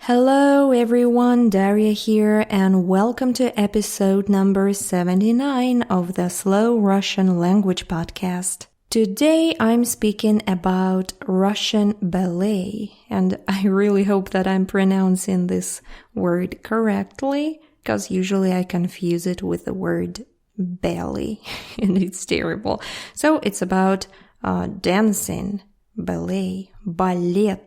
Hello everyone, Daria here, and welcome to episode number 79 of the Slow Russian Language Podcast. Today I'm speaking about Russian ballet, and I really hope that I'm pronouncing this word correctly, because usually I confuse it with the word belly, and it's terrible. So it's about dancing, ballet, ballet.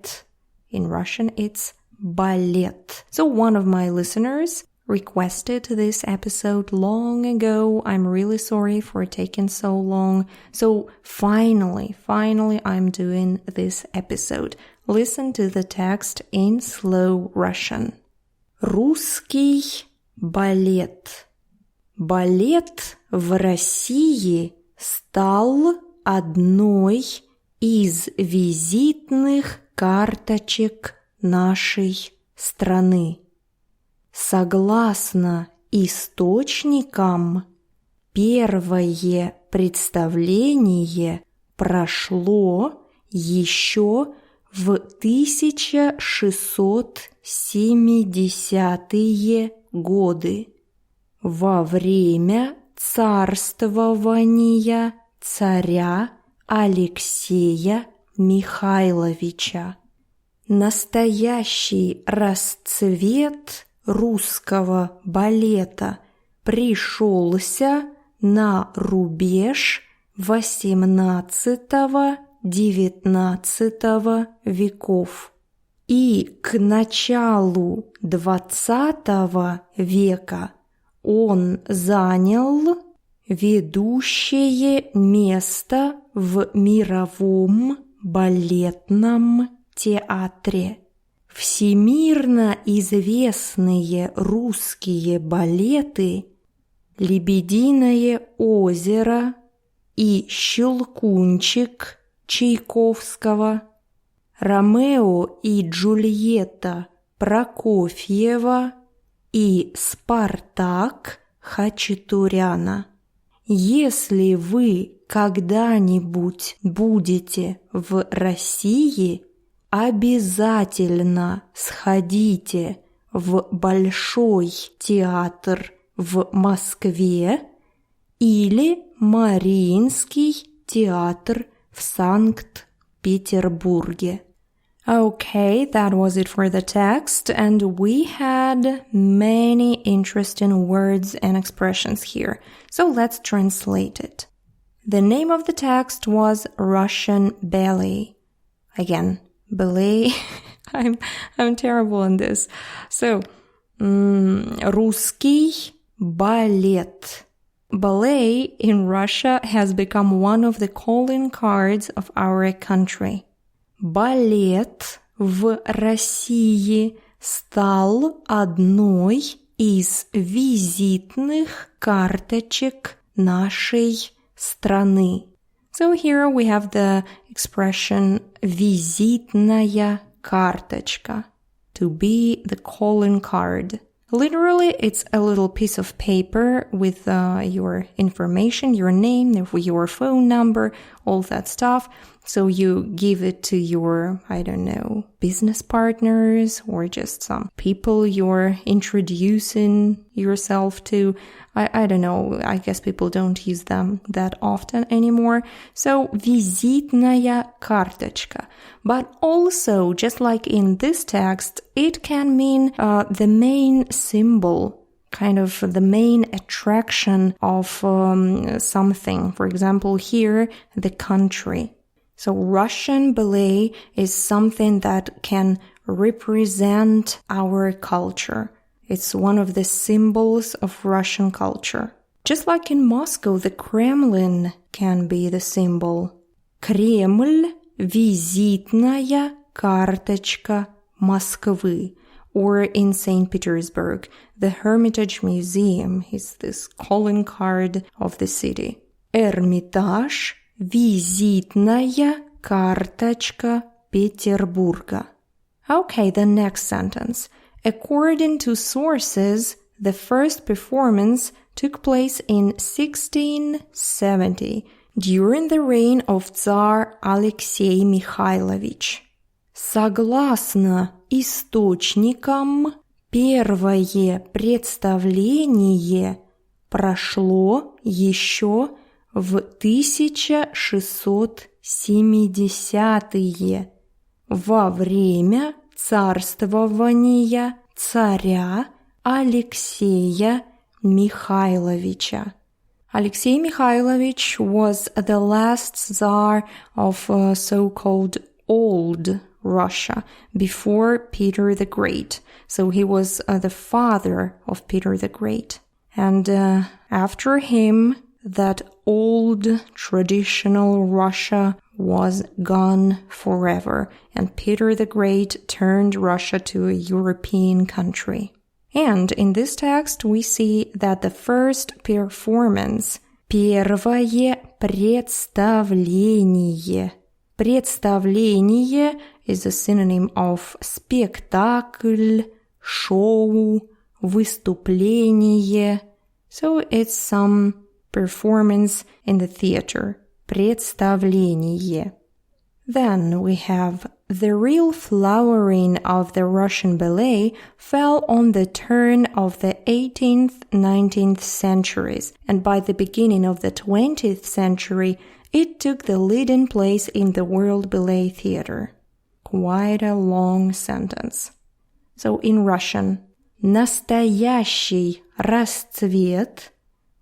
In Russian it's Ballet. So one of my listeners requested this episode long ago. I'm really sorry for taking so long. So finally, I'm doing this episode. Listen to the text in slow Russian. Русский балет. Балет в России стал одной из визитных карточек нашей страны. Согласно источникам, первое представление прошло еще в 1670-е годы, во время царствования царя Алексея Михайловича. Настоящий расцвет русского балета пришёлся на рубеж XVIII-XIX веков. И к началу XX века он занял ведущее место в мировом балетном театре. Всемирно известные русские балеты «Лебединое озеро» и «Щелкунчик» Чайковского, «Ромео и Джульетта» Прокофьева и «Спартак» Хачатуряна. Если вы когда-нибудь будете в России, обязательно сходите в Большой театр в Москве или Мариинский театр в Санкт-Петербурге. Okay, that was it for the text, and we had many interesting words and expressions here. So let's translate it. The name of the text was Russian Ballet. Again, ballet. I'm terrible in this. So, Русский балет. Ballet in Russia has become one of the calling cards of our country. Балет в России стал одной из визитных карточек нашей страны. So here we have the expression визитная карточка, to be the calling card. Literally, it's a little piece of paper with your information, your name, your phone number, all that stuff. So you give it to your, business partners or just some people you're introducing yourself to. I don't know, I guess people don't use them that often anymore. So, визитная карточка. But also, just like in this text, it can mean the main symbol, kind of the main attraction of something. For example, here, the country. So Russian ballet is something that can represent our culture. It's one of the symbols of Russian culture. Just like in Moscow, the Kremlin can be the symbol. Кремль – визитная карточка Москвы. Or in St. Petersburg, the Hermitage Museum is this calling card of the city. Эрмитаж – визитная карточка Петербурга. Okay, the next sentence. According to sources, the first performance took place in 1670 during the reign of Tsar Alexei Mikhailovich. Согласно источникам, первое представление прошло еще в 1670-е, во время царствования царя Алексея Михайловича. Alexei Mikhailovich was the last Tsar of so-called Old Russia before Peter the Great. So he was the father of Peter the Great. And after him, that old traditional Russia was gone forever, and Peter the Great turned Russia to a European country. And in this text we see that the first performance, первое представление. Представление is a synonym of спектакль, show, выступление. So it's some performance in the theater. Представление. Then we have the real flowering of the Russian ballet fell on the turn of the 18th, 19th centuries, and by the beginning of the 20th century, it took the leading place in the world ballet theater. Quite a long sentence. So in Russian, Настоящий расцвет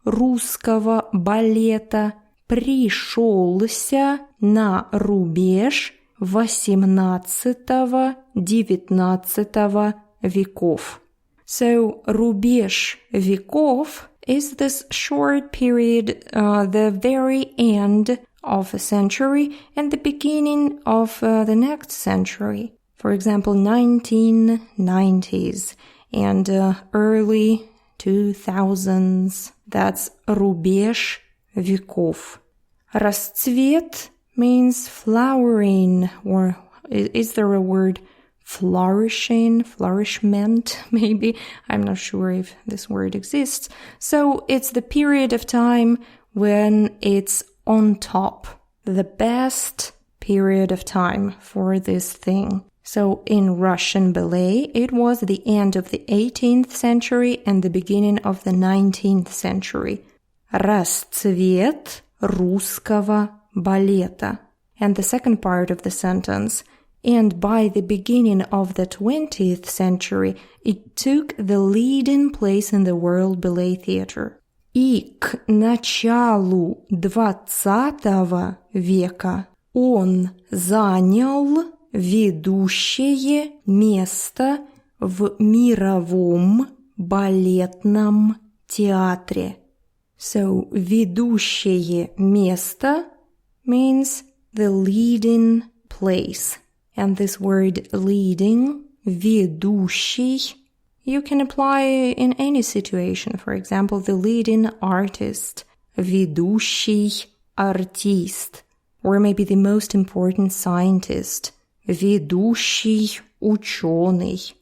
русского балета пришёлся на рубеж XVIII-XIX веков. So, рубеж веков is this short period, the very end of a century and the beginning of the next century. For example, 1990s and early 2000s. That's рубеж веков. Расцвет means flowering, or is there a word flourishing, flourishment, maybe? I'm not sure if this word exists. So it's the period of time when it's on top, the best period of time for this thing. So in Russian ballet, it was the end of the 18th century and the beginning of the 19th century. Расцвет русского балета. And the second part of the sentence, and by the beginning of the 20th century, it took the leading place in the world ballet theater. И к началу XX века он занял ведущее место в мировом балетном театре. So, ведущее место means the leading place. And this word leading, ведущий, you can apply in any situation. For example, the leading artist, ведущий артист. Or maybe the most important scientist, ведущий ученый.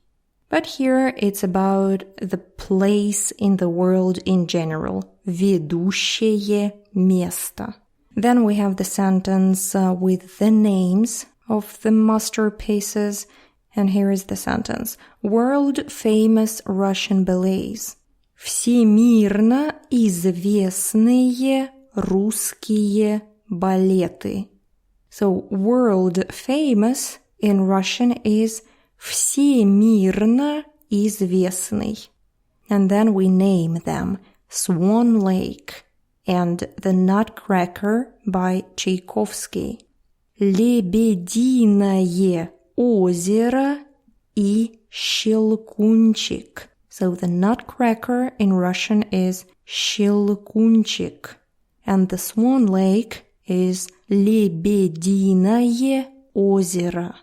But here it's about the place in the world in general. Ведущее место. Then we have the sentence with the names of the masterpieces. And here is the sentence. World-famous Russian ballets. Всемирно известные русские балеты. So, world-famous in Russian is всемирно известный. And then we name them. Swan Lake and The Nutcracker by Tchaikovsky. Лебединое озеро и Щелкунчик. So the Nutcracker in Russian is Щелкунчик. And the Swan Lake is Лебединое озеро.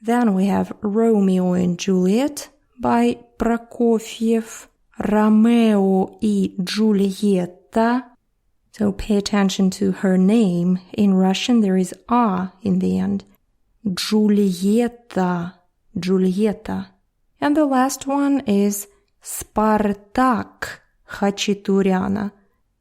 Then we have Romeo and Juliet by Prokofiev. Romeo и Джульетта. So pay attention to her name. In Russian there is A in the end. Джульетта. Джульетта. And the last one is Спартак Хачатуряна.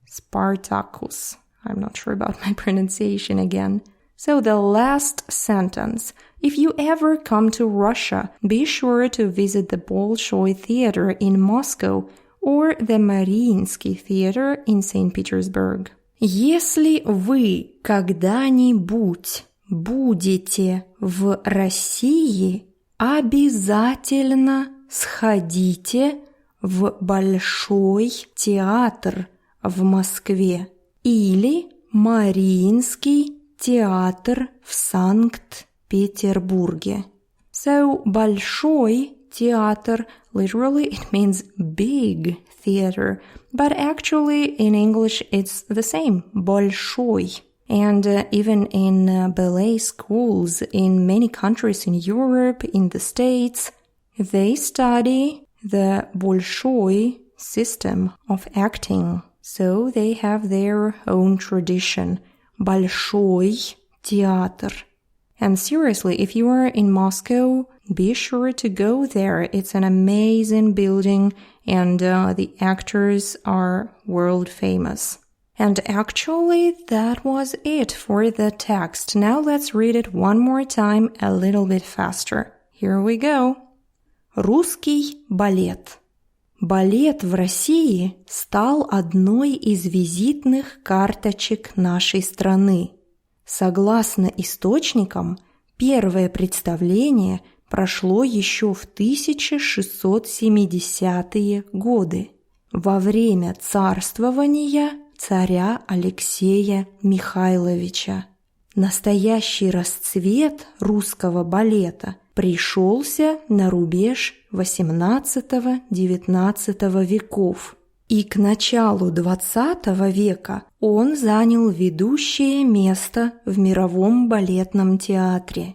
Spartacus. I'm not sure about my pronunciation again. So the last sentence. If you ever come to Russia, be sure to visit the Bolshoi Theater in Moscow or the Mariinsky Theater in St. Petersburg. Если вы когда-нибудь будете в России, обязательно сходите в Большой театр в Москве или Мариинский театр в Санкт-Петербурге. So, Большой театр, literally it means big theater, but actually in English it's the same, большой. And even in ballet schools in many countries in Europe, in the States, they study the большой system of acting. So they have their own tradition. Большой театр. And seriously, if you are in Moscow, be sure to go there. It's an amazing building and the actors are world famous. And actually, that was it for the text. Now let's read it one more time a little bit faster. Here we go. Русский балет. Балет в России стал одной из визитных карточек нашей страны. Согласно источникам, первое представление прошло еще в 1670-е годы, во время царствования царя Алексея Михайловича. Настоящий расцвет русского балета пришёлся на рубеж XVIII-XIX веков, и к началу XX века он занял ведущее место в мировом балетном театре.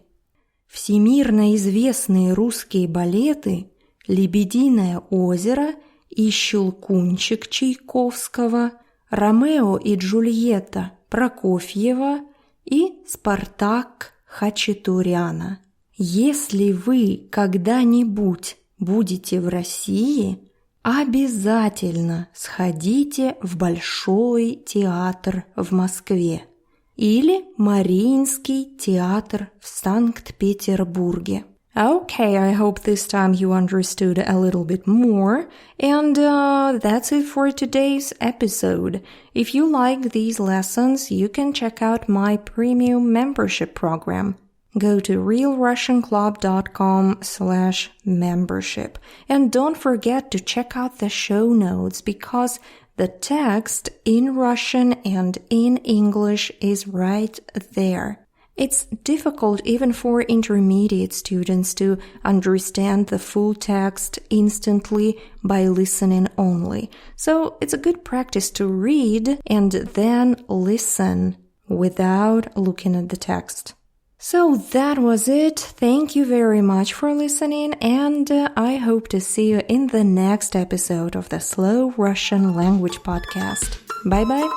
Всемирно известные русские балеты «Лебединое озеро» и «Щелкунчик» Чайковского, «Ромео и Джульетта» Прокофьева и «Спартак» Хачатуряна. Если вы когда-нибудь будете в России, обязательно сходите в Большой театр в Москве или Мариинский театр в Санкт-Петербурге. Okay, I hope this time you understood a little bit more. And that's it for today's episode. If you like these lessons, you can check out my premium membership program. Go to realrussianclub.com/membership. And don't forget to check out the show notes because the text in Russian and in English is right there. It's difficult even for intermediate students to understand the full text instantly by listening only. So it's a good practice to read and then listen without looking at the text. So that was it. Thank you very much for listening, and I hope to see you in the next episode of the Slow Russian Language Podcast. Bye-bye.